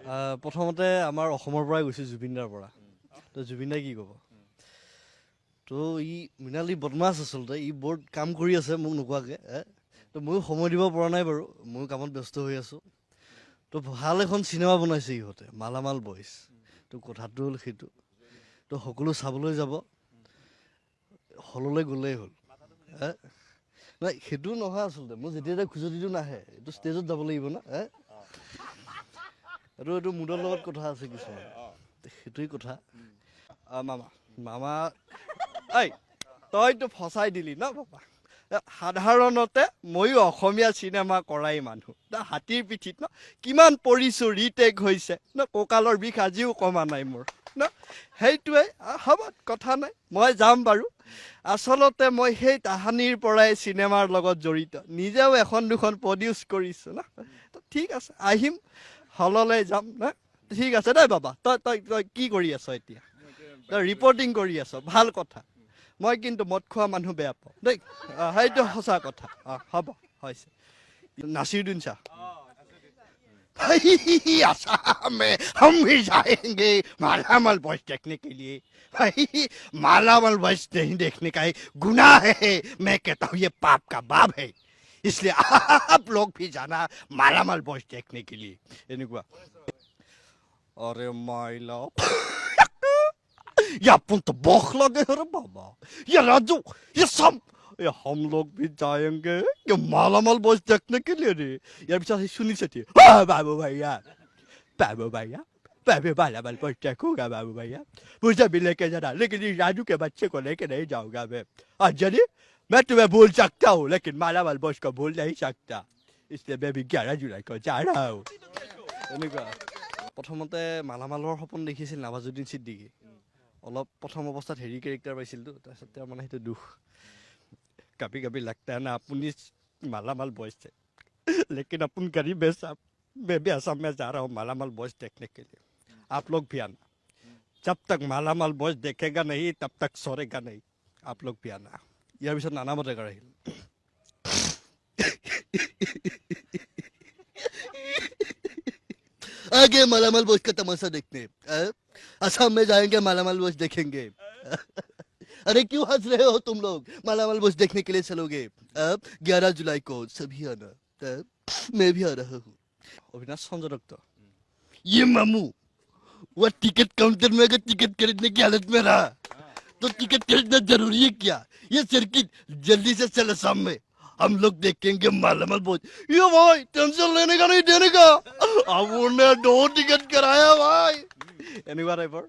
প্ৰথমতে আমাৰ অসমৰ পৰাই গৈছে জুবিনদাৰ পৰা তো জুবিনদাই কি ক'ব তো ই মৃণালী বদমাছ আচলতে ই বৰ কাম কৰি আছে মোক নোকোৱাকৈ তো ময়ো সময় দিব পৰা নাই বাৰু ময়ো কামত ব্যস্ত হৈ আছোঁ তো ভাল এখন চিনেমা বনাইছে ইহঁতে মালামাল বইজ তো কথাটো হ'ল সেইটো তো সকলো চাবলৈ যাব হললৈ গ'লেই হ'ল নাই সেইটো নহয় আচলতে মোৰ যেতিয়া খুজতিটো নাহে এইটো ষ্টেজত যাব লাগিব না এইটো মুডৰ লগত কথা আছে কিছুমান সেইটোৱেই কথা মামা এই তইতো ফচাই দিলি ন বাবা সাধাৰণতে ময়ো অসমীয়া চিনেমা কৰাই মানুহ হাতীৰ পিঠিত ন কিমান পৰিছোঁ ৰিটেক হৈছে ন কঁকালৰ বিষ আজিও কমা নাই মোৰ ন সেইটোৱে হ'ব কথা নাই মই যাম বাৰু আচলতে মই সেই তাহানিৰ পৰাই চিনেমাৰ লগত জড়িত নিজেও এখন দুখন প্ৰডিউচ কৰিছোঁ ন ঠিক আছে আহিম হললৈ যাম না ঠিক আছে দেই বাবা তই কি কৰি আছ এতিয়া তই ৰিপৰ্টিং কৰি আছ ভাল কথা মই কিন্তু মদ খোৱা মানুহ বেয়া পাওঁ দেই সেইটো সঁচা কথা হ'ব হৈছে নাছিৰুদ্দিন শ্বাহ असम में हम भी जाएंगे मालामाल बॉयज देखने के लिए भाई मालामाल बॉयज नहीं देखने का गुनाह है मैं कहता हूँ ये पाप का बाप है इसलिए आप लोग भी जाना मालामाल बॉयज देखने के लिए এনেকুৱা अरे माइला या अपन तो बौख लगे अरे बाबा ये राजू ये सब ये हम लोग भी जाएंगे ये मालामाल बॉयज देखने के लिए रे यार बेचारा सुनी सकती बाबू भैया मैं भी मालामाल बॉयज देखूंगा बाबू भैया मुझे भी लेके जाना लेकिन इस राजू के बच्चे को लेके नहीं जाऊंगा मैं अंजलि मैं तुम्हें भूल सकता हूँ लेकिन मालामाल बॉयज को भूल नहीं सकता इसलिए मैं भी 11 जुलाई को जा रहा हूँ এনেকুৱা প্ৰথমতে মালামালৰ সপোন দেখিছিল নৱাজুদ্দিন ছিদ্দিকী অলপ প্ৰথম অৱস্থাত হেৰি কেৰেক্টাৰ পাইছিলতো তাৰপিছত তেওঁৰ মানে সেইটো দুখ कभी कभी लगता है ना अपनी मालामाल बॉयज से लेकिन अपन गरीब है साहब मैं भी असम में जा रहा हूँ मालामाल बॉयज देखने के लिए आप लोग भी आना जब तक मालामाल बॉयज देखेगा नहीं तब तक सोरेगा नहीं आप लोग भी आना यार पिछत नाना बटेकार আহিল आगे मालामाल बॉयज का तमाशा देखने असम में जाएंगे मालामाल बॉयज देखेंगे अरे क्यों हंस रहे हो तुम लोग मालामाल बॉयज देखने के लिए चलोगे अब 11 जुलाई को सभी आना मैं भी आ रहा हूँ अविनाश संजय दत्त ये मामू वो टिकट काउंटर में अगर टिकट खरीदने की हालत में रहा तो टिकट खरीदना जरूरी है क्या ये सर्किट जल्दी से चल असम में हम लोग देखेंगे मालामाल बॉयज ये भाई टेंशन लेने का नहीं देने का अब उन्होंने 2 टिकट कराया भाई এনেকুৱা টাইপৰ